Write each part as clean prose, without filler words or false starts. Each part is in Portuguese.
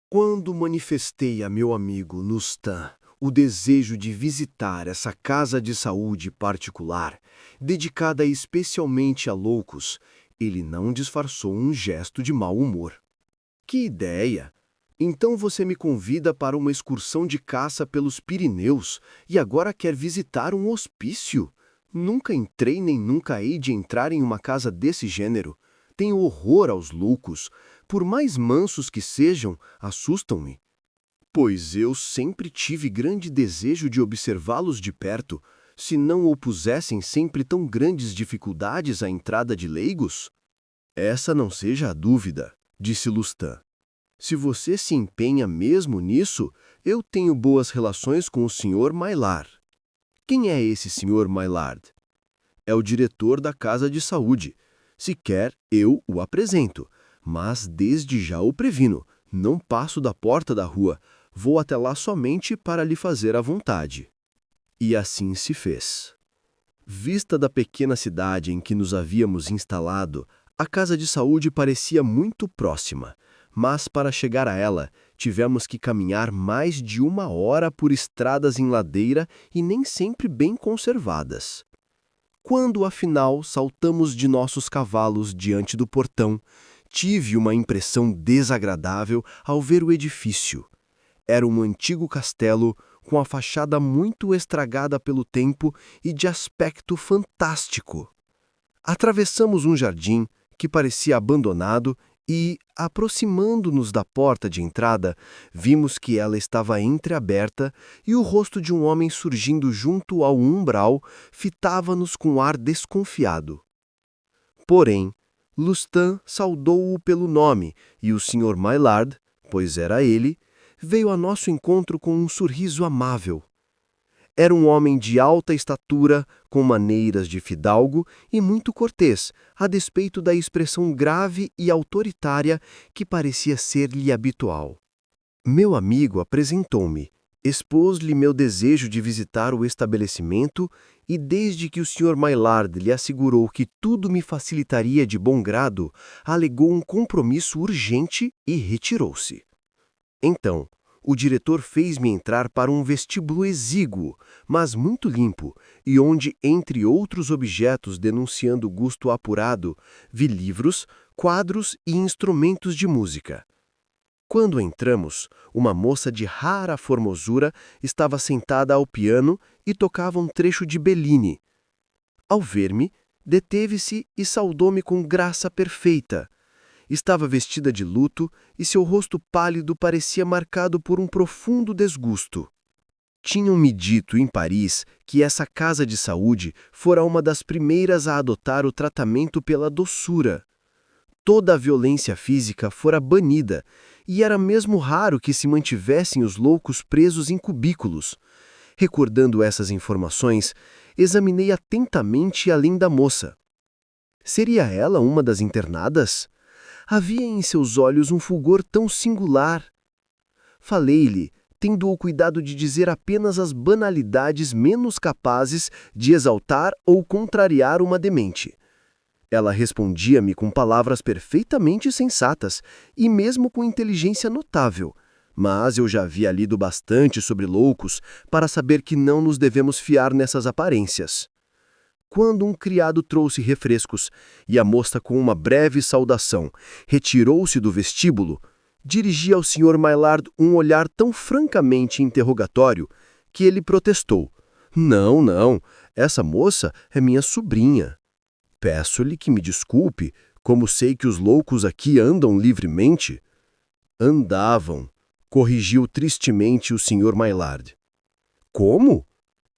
Quando manifestei a meu amigo Nustan o desejo de visitar essa casa de saúde particular, dedicada especialmente a loucos, ele não disfarçou um gesto de mau humor. Que ideia! Então você me convida para uma excursão de caça pelos Pirineus e agora quer visitar um hospício? Nunca entrei nem nunca hei de entrar em uma casa desse gênero. Tenho horror aos loucos. Por mais mansos que sejam, assustam-me. Pois eu sempre tive grande desejo de observá-los de perto, se não opusessem sempre tão grandes dificuldades à entrada de leigos? Essa não seja a dúvida, disse Lustan. Se você se empenha mesmo nisso, eu tenho boas relações com o Sr. Maillard. Quem é esse Sr. Maillard? É o diretor da casa de saúde. Se quer, eu o apresento, mas desde já o previno, não passo da porta da rua, vou até lá somente para lhe fazer a vontade. E assim se fez. Vista da pequena cidade em que nos havíamos instalado, a casa de saúde parecia muito próxima, mas para chegar a ela, tivemos que caminhar mais de 1 hora por estradas em ladeira e nem sempre bem conservadas. Quando, afinal, saltamos de nossos cavalos diante do portão, tive uma impressão desagradável ao ver o edifício. Era um antigo castelo com a fachada muito estragada pelo tempo e de aspecto fantástico. Atravessamos um jardim que parecia abandonado e, aproximando-nos da porta de entrada, vimos que ela estava entreaberta e o rosto de um homem surgindo junto ao umbral fitava-nos com ar desconfiado. Porém, Lustan saudou-o pelo nome e o Sr. Maillard, pois era ele, veio a nosso encontro com um sorriso amável. Era um homem de alta estatura, com maneiras de fidalgo e muito cortês, a despeito da expressão grave e autoritária que parecia ser-lhe habitual. Meu amigo apresentou-me, expôs-lhe meu desejo de visitar o estabelecimento e, desde que o Sr. Maillard lhe assegurou que tudo me facilitaria de bom grado, alegou um compromisso urgente e retirou-se. Então, o diretor fez-me entrar para um vestíbulo exíguo, mas muito limpo, e onde, entre outros objetos denunciando gosto apurado, vi livros, quadros e instrumentos de música. Quando entramos, uma moça de rara formosura estava sentada ao piano e tocava um trecho de Bellini. Ao ver-me, deteve-se e saudou-me com graça perfeita. Estava vestida de luto e seu rosto pálido parecia marcado por um profundo desgosto. Tinham-me dito em Paris que essa casa de saúde fora uma das primeiras a adotar o tratamento pela doçura. Toda a violência física fora banida, e era mesmo raro que se mantivessem os loucos presos em cubículos. Recordando essas informações, examinei atentamente além da moça. Seria ela uma das internadas? Havia em seus olhos um fulgor tão singular. Falei-lhe, tendo o cuidado de dizer apenas as banalidades menos capazes de exaltar ou contrariar uma demente. Ela respondia-me com palavras perfeitamente sensatas e mesmo com inteligência notável, mas eu já havia lido bastante sobre loucos para saber que não nos devemos fiar nessas aparências. Quando um criado trouxe refrescos e a moça, com uma breve saudação, retirou-se do vestíbulo, dirigia ao Sr. Maillard um olhar tão francamente interrogatório que ele protestou. Não, não, essa moça é minha sobrinha. Peço-lhe que me desculpe, como sei que os loucos aqui andam livremente. Andavam, corrigiu tristemente o Sr. Maillard. Como?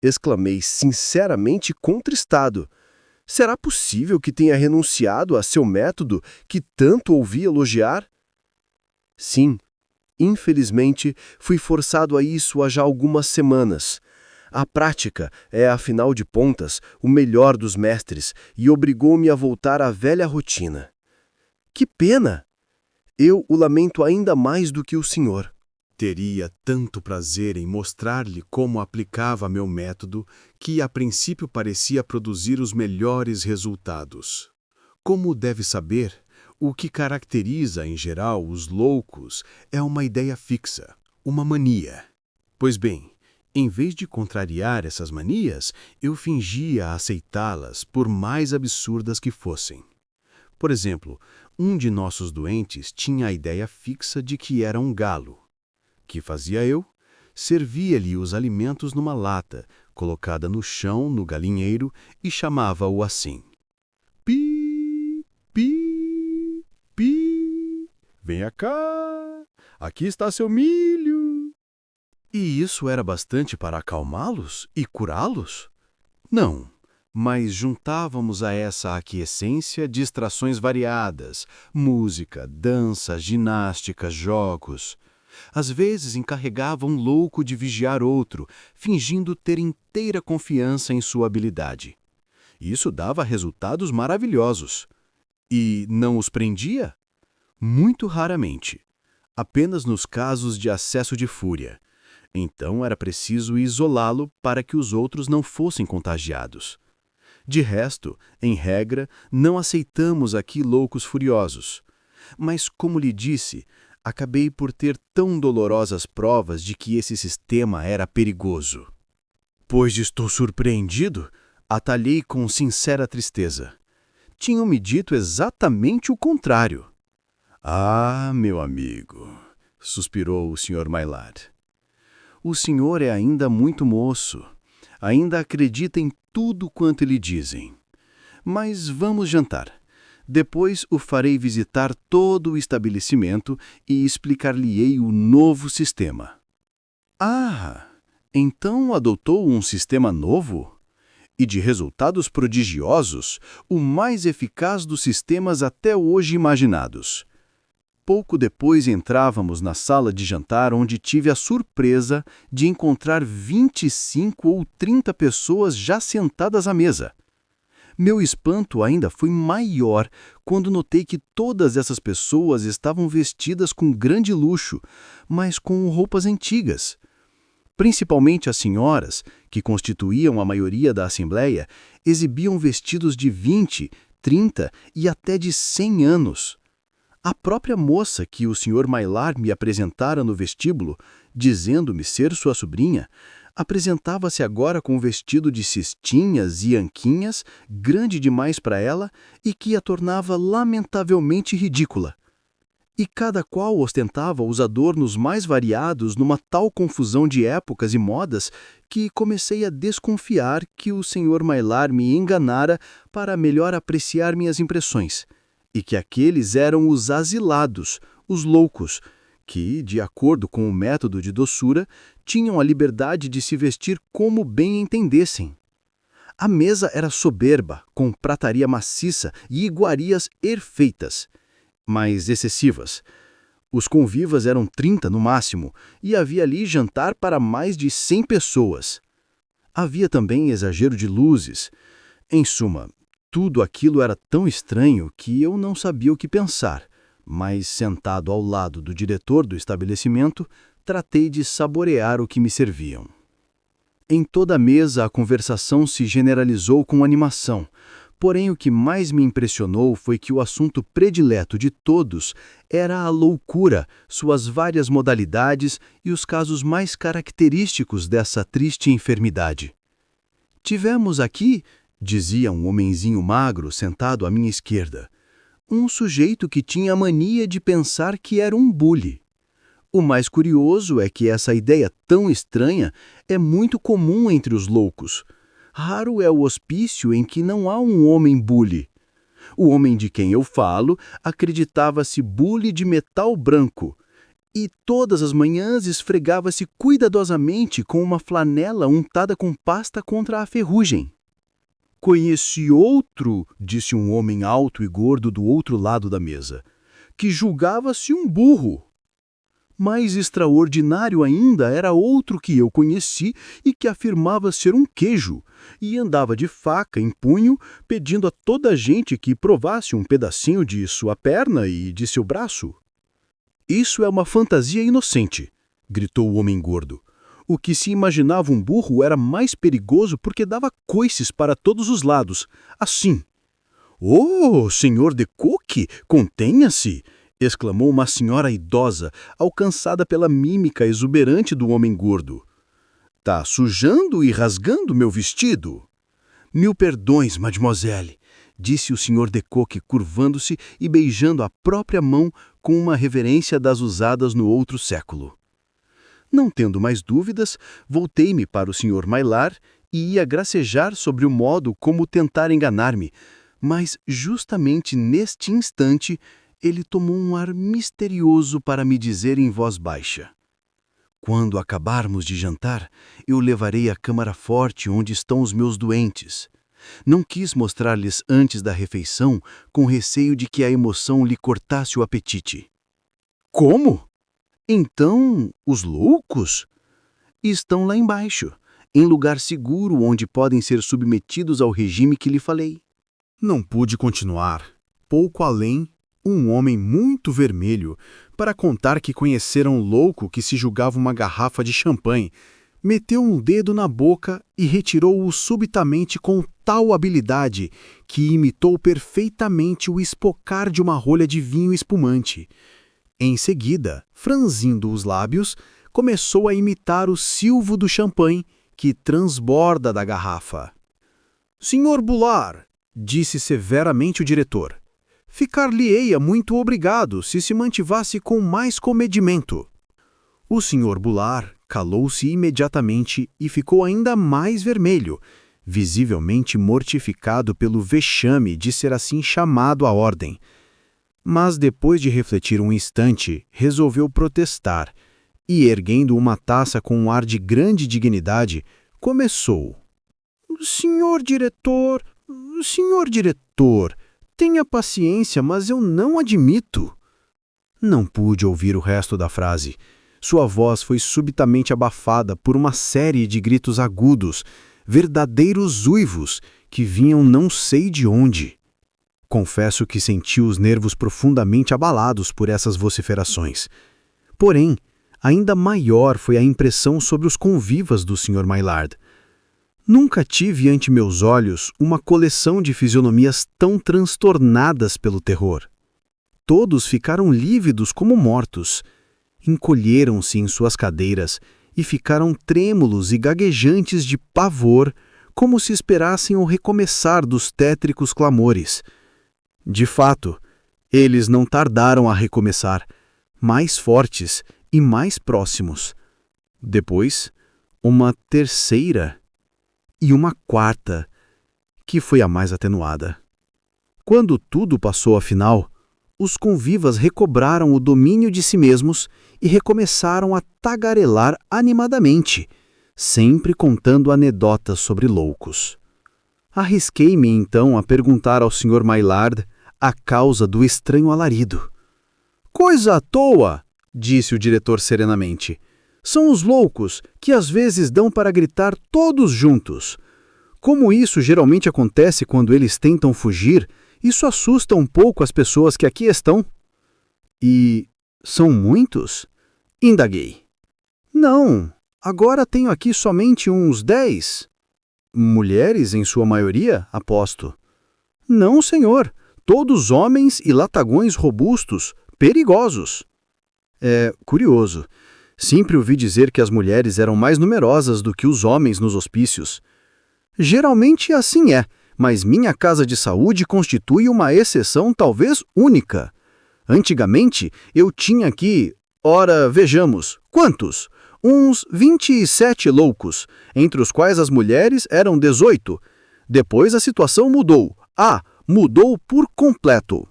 Exclamei sinceramente contristado. Será possível que tenha renunciado a seu método que tanto ouvi elogiar? Sim, infelizmente fui forçado a isso há já algumas semanas. A prática é, afinal de contas, o melhor dos mestres e obrigou-me a voltar à velha rotina. Que pena! Eu o lamento ainda mais do que o senhor. Teria tanto prazer em mostrar-lhe como aplicava meu método que, a princípio, parecia produzir os melhores resultados. Como deve saber, O que caracteriza, em geral, os loucos é uma ideia fixa, uma mania. Pois bem, em vez de contrariar essas manias, eu fingia aceitá-las, por mais absurdas que fossem. Por exemplo, um de nossos doentes tinha a ideia fixa de que era um galo. Que fazia eu? Servia-lhe os alimentos numa lata, colocada no chão, no galinheiro, e chamava-o assim. Pi, pi, pi, venha cá, aqui está seu milho. E isso era bastante para acalmá-los e curá-los? Não, mas juntávamos a essa aquiescência distrações variadas, música, dança, ginástica, jogos. Às vezes encarregava um louco de vigiar outro, fingindo ter inteira confiança em sua habilidade. Isso dava resultados maravilhosos. E não os prendia? Muito raramente. Apenas nos casos de acesso de fúria. Então era preciso isolá-lo para que os outros não fossem contagiados. De resto, em regra, não aceitamos aqui loucos furiosos. Mas, como lhe disse, acabei por ter tão dolorosas provas de que esse sistema era perigoso. Pois estou surpreendido, atalhei com sincera tristeza. Tinham-me dito exatamente o contrário. Ah, meu amigo, suspirou o Sr. Maillard. O senhor é ainda muito moço. Ainda acredita em tudo quanto lhe dizem. Mas vamos jantar. Depois o farei visitar todo o estabelecimento e explicar-lhe-ei o novo sistema. Ah, então adotou um sistema novo? E de resultados prodigiosos, o mais eficaz dos sistemas até hoje imaginados. Pouco depois entrávamos na sala de jantar onde tive a surpresa de encontrar 25 ou 30 pessoas já sentadas à mesa. Meu espanto ainda foi maior quando notei que todas essas pessoas estavam vestidas com grande luxo, mas com roupas antigas. Principalmente as senhoras, que constituíam a maioria da assembleia, exibiam vestidos de 20, 30 e até de 100 anos. A própria moça que o Sr. Maillard me apresentara no vestíbulo, dizendo-me ser sua sobrinha, apresentava-se agora com um vestido de cestinhas e anquinhas, grande demais para ela e que a tornava lamentavelmente ridícula. E cada qual ostentava os adornos mais variados numa tal confusão de épocas e modas que comecei a desconfiar que o Sr. Maillard me enganara para melhor apreciar minhas impressões, e que aqueles eram os asilados, os loucos, que, de acordo com o método de doçura, tinham a liberdade de se vestir como bem entendessem. A mesa era soberba, com prataria maciça e iguarias perfeitas, mas excessivas. Os convivas eram 30 no máximo, e havia ali jantar para mais de 100 pessoas. Havia também exagero de luzes. Em suma, tudo aquilo era tão estranho que eu não sabia o que pensar, mas, sentado ao lado do diretor do estabelecimento, tratei de saborear o que me serviam. Em toda a mesa a conversação se generalizou com animação, porém o que mais me impressionou foi que o assunto predileto de todos era a loucura, suas várias modalidades e os casos mais característicos dessa triste enfermidade. Tivemos aqui, dizia um homenzinho magro sentado à minha esquerda, um sujeito que tinha a mania de pensar que era um bule. O mais curioso é que essa ideia tão estranha é muito comum entre os loucos. Raro é o hospício em que não há um homem bule. O homem de quem eu falo acreditava-se bule de metal branco e todas as manhãs esfregava-se cuidadosamente com uma flanela untada com pasta contra a ferrugem. Conheci outro, disse um homem alto e gordo do outro lado da mesa, que julgava-se um burro. Mais extraordinário ainda era outro que eu conheci e que afirmava ser um queijo, e andava de faca em punho, pedindo a toda a gente que provasse um pedacinho de sua perna e de seu braço. Isso é uma fantasia inocente, gritou o homem gordo. O que se imaginava um burro era mais perigoso porque dava coices para todos os lados, assim. "Oh, senhor de Coque, contenha-se!" exclamou uma senhora idosa, alcançada pela mímica exuberante do homem gordo. "Tá sujando e rasgando meu vestido?" "Mil perdões, mademoiselle", disse o senhor de Coque, curvando-se e beijando a própria mão com uma reverência das usadas no outro século. Não tendo mais dúvidas, voltei-me para o senhor Maillard e ia gracejar sobre o modo como tentar enganar-me, mas justamente neste instante ele tomou um ar misterioso para me dizer em voz baixa: "Quando acabarmos de jantar, eu levarei à câmara forte onde estão os meus doentes. Não quis mostrar-lhes antes da refeição, com receio de que a emoção lhe cortasse o apetite." "Como? Então, os loucos?" "Estão lá embaixo, em lugar seguro onde podem ser submetidos ao regime que lhe falei." Não pude continuar. Pouco além, um homem muito vermelho, para contar que conhecera um louco que se julgava uma garrafa de champanhe, meteu um dedo na boca e retirou-o subitamente com tal habilidade que imitou perfeitamente o espocar de uma rolha de vinho espumante. Em seguida, franzindo os lábios, começou a imitar o silvo do champanhe que transborda da garrafa. "Senhor Boulard", disse severamente o diretor, "ficar-lhe-eia muito obrigado se mantivasse com mais comedimento." O senhor Boulard calou-se imediatamente e ficou ainda mais vermelho, visivelmente mortificado pelo vexame de ser assim chamado à ordem. Mas depois de refletir um instante, resolveu protestar e, erguendo uma taça com um ar de grande dignidade, começou: senhor diretor, tenha paciência, mas eu não admito." Não pude ouvir o resto da frase. Sua voz foi subitamente abafada por uma série de gritos agudos, verdadeiros uivos, que vinham não sei de onde. Confesso que senti os nervos profundamente abalados por essas vociferações. Porém, ainda maior foi a impressão sobre os convivas do Sr. Maillard. Nunca tive ante meus olhos uma coleção de fisionomias tão transtornadas pelo terror. Todos ficaram lívidos como mortos, encolheram-se em suas cadeiras e ficaram trêmulos e gaguejantes de pavor, como se esperassem o recomeçar dos tétricos clamores. De fato, eles não tardaram a recomeçar, mais fortes e mais próximos. Depois, uma terceira e uma quarta, que foi a mais atenuada. Quando tudo passou afinal, os convivas recobraram o domínio de si mesmos e recomeçaram a tagarelar animadamente, sempre contando anedotas sobre loucos. Arrisquei-me então a perguntar ao Sr. Maillard a causa do estranho alarido. "Coisa à toa", disse o diretor serenamente. "São os loucos que às vezes dão para gritar todos juntos. Como isso geralmente acontece quando eles tentam fugir, isso assusta um pouco as pessoas que aqui estão." "E são muitos?" indaguei. "Não, agora tenho aqui somente uns 10. "Mulheres em sua maioria, aposto." "Não, senhor. Todos homens e latagões robustos, perigosos." "É curioso. Sempre ouvi dizer que as mulheres eram mais numerosas do que os homens nos hospícios." "Geralmente assim é, mas minha casa de saúde constitui uma exceção talvez única. Antigamente, eu tinha aqui, ora, vejamos, quantos? Uns 27 loucos, entre os quais as mulheres eram 18. Depois a situação mudou. Mudou por completo."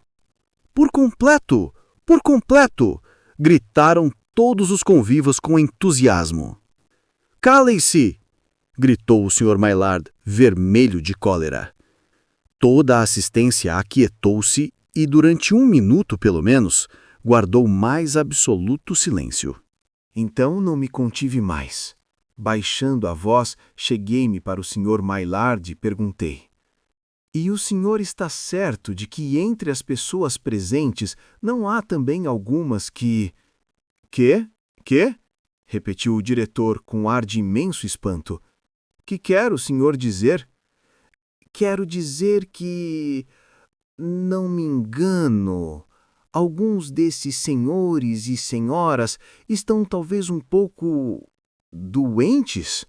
"Por completo! Por completo!" gritaram todos os convivas com entusiasmo. "Calem-se!" gritou o Sr. Maillard, vermelho de cólera. Toda a assistência aquietou-se e, durante 1 minuto pelo menos, guardou mais absoluto silêncio. Então não me contive mais. Baixando a voz, cheguei-me para o Sr. Maillard e perguntei: "E o senhor está certo de que entre as pessoas presentes não há também algumas que..." "Quê? Quê?" repetiu o diretor com ar de imenso espanto. "Que quer o senhor dizer?" "Quero dizer que... não me engano, alguns desses senhores e senhoras estão talvez um pouco doentes?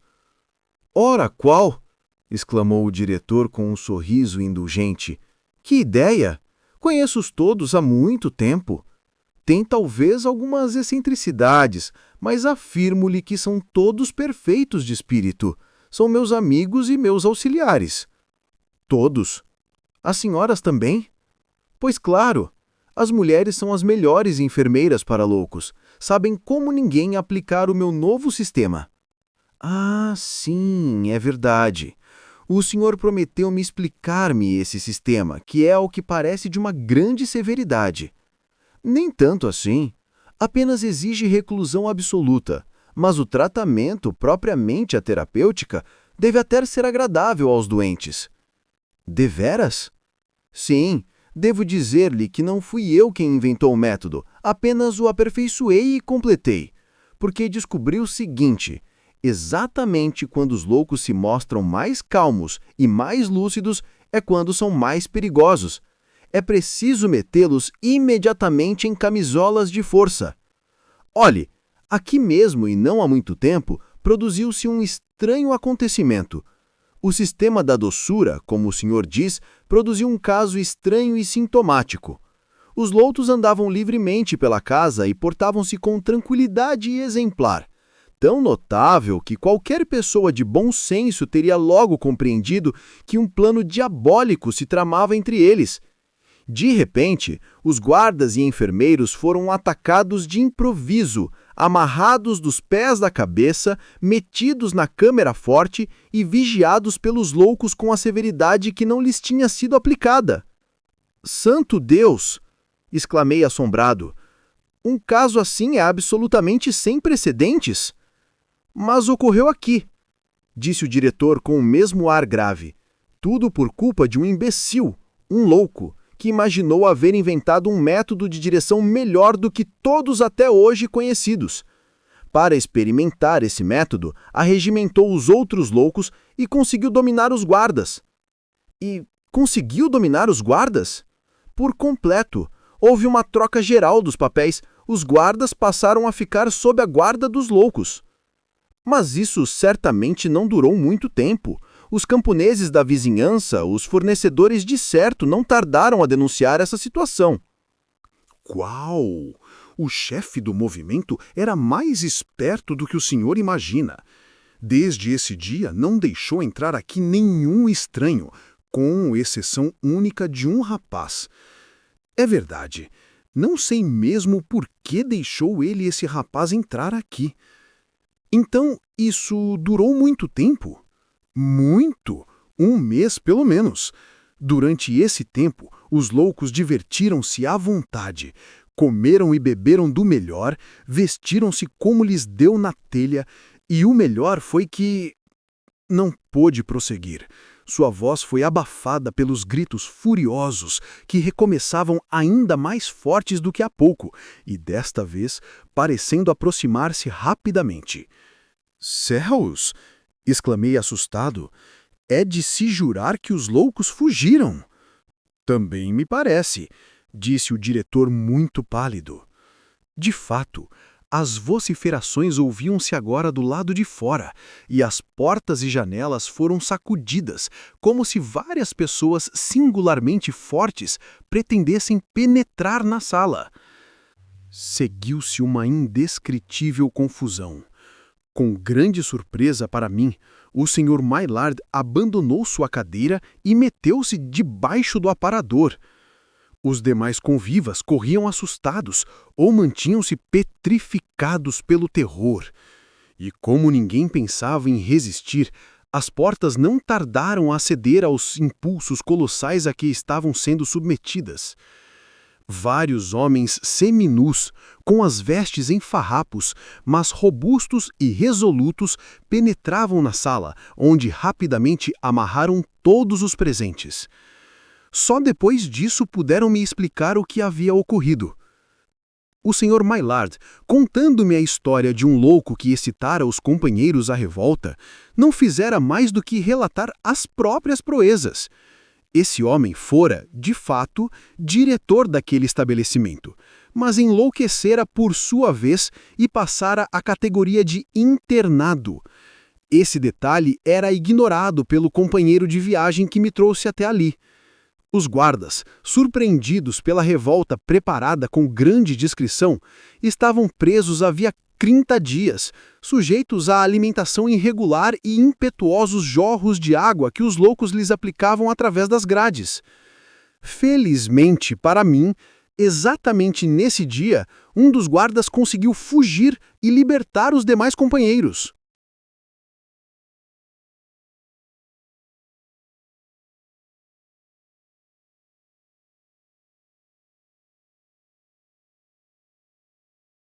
Ora, qual? Exclamou o diretor com um sorriso indulgente. Que ideia! Conheço-os todos há muito tempo. Tem talvez algumas excentricidades, mas afirmo-lhe que são todos perfeitos de espírito. São meus amigos e meus auxiliares. Todos? As senhoras também? Pois claro, as mulheres são as melhores enfermeiras para loucos. Sabem como ninguém aplicar o meu novo sistema. Ah, sim, é verdade. O senhor prometeu-me explicar-me esse sistema, que é ao que parece de uma grande severidade. Nem tanto assim. Apenas exige reclusão absoluta, mas o tratamento, propriamente a terapêutica, deve até ser agradável aos doentes. Deveras? Sim, devo dizer-lhe que não fui eu quem inventou o método, apenas o aperfeiçoei e completei, porque descobri o seguinte: exatamente quando os loucos se mostram mais calmos e mais lúcidos é quando são mais perigosos. É preciso metê-los imediatamente em camisolas de força. Olhe, aqui mesmo e não há muito tempo, produziu-se um estranho acontecimento. O sistema da doçura, como o senhor diz, produziu um caso estranho e sintomático. Os loucos andavam livremente pela casa e portavam-se com tranquilidade exemplar. Tão notável que qualquer pessoa de bom senso teria logo compreendido que um plano diabólico se tramava entre eles. De repente, os guardas e enfermeiros foram atacados de improviso, amarrados dos pés da cabeça, metidos na câmara forte e vigiados pelos loucos com a severidade que não lhes tinha sido aplicada. Santo Deus! Exclamei assombrado. Um caso assim é absolutamente sem precedentes. Mas ocorreu aqui, disse o diretor com o mesmo ar grave. Tudo por culpa de um imbecil, um louco, que imaginou haver inventado um método de direção melhor do que todos até hoje conhecidos. Para experimentar esse método, arregimentou os outros loucos e conseguiu dominar os guardas. E conseguiu dominar os guardas? Por completo. Houve uma troca geral dos papéis. Os guardas passaram a ficar sob a guarda dos loucos. Mas isso certamente não durou muito tempo. Os camponeses da vizinhança, os fornecedores de certo, não tardaram a denunciar essa situação. Qual? O chefe do movimento era mais esperto do que o senhor imagina. Desde esse dia, não deixou entrar aqui nenhum estranho, com exceção única de um rapaz. É verdade, não sei mesmo por que deixou ele esse rapaz entrar aqui. Então, isso durou muito tempo? Muito! 1 mês, pelo menos. Durante esse tempo, os loucos divertiram-se à vontade. Comeram e beberam do melhor, vestiram-se como lhes deu na telha, e o melhor foi que... Não pôde prosseguir. Sua voz foi abafada pelos gritos furiosos que recomeçavam ainda mais fortes do que há pouco, e desta vez parecendo aproximar-se rapidamente. Céus! Exclamei assustado. É de se jurar que os loucos fugiram. Também me parece, disse o diretor muito pálido. De fato, as vociferações ouviam-se agora do lado de fora, e as portas e janelas foram sacudidas, como se várias pessoas singularmente fortes pretendessem penetrar na sala. Seguiu-se uma indescritível confusão. Com grande surpresa para mim, o Sr. Maillard abandonou sua cadeira e meteu-se debaixo do aparador. Os demais convivas corriam assustados ou mantinham-se petrificados pelo terror. E como ninguém pensava em resistir, as portas não tardaram a ceder aos impulsos colossais a que estavam sendo submetidas. Vários homens seminus, com as vestes em farrapos, mas robustos e resolutos, penetravam na sala, onde rapidamente amarraram todos os presentes. Só depois disso puderam me explicar o que havia ocorrido. O Sr. Maillard, contando-me a história de um louco que excitara os companheiros à revolta, não fizera mais do que relatar as próprias proezas. Esse homem fora, de fato, diretor daquele estabelecimento, mas enlouquecera por sua vez e passara à categoria de internado. Esse detalhe era ignorado pelo companheiro de viagem que me trouxe até ali. Os guardas, surpreendidos pela revolta preparada com grande discrição, estavam presos havia 30 dias, sujeitos à alimentação irregular e impetuosos jorros de água que os loucos lhes aplicavam através das grades. Felizmente para mim, exatamente nesse dia, um dos guardas conseguiu fugir e libertar os demais companheiros.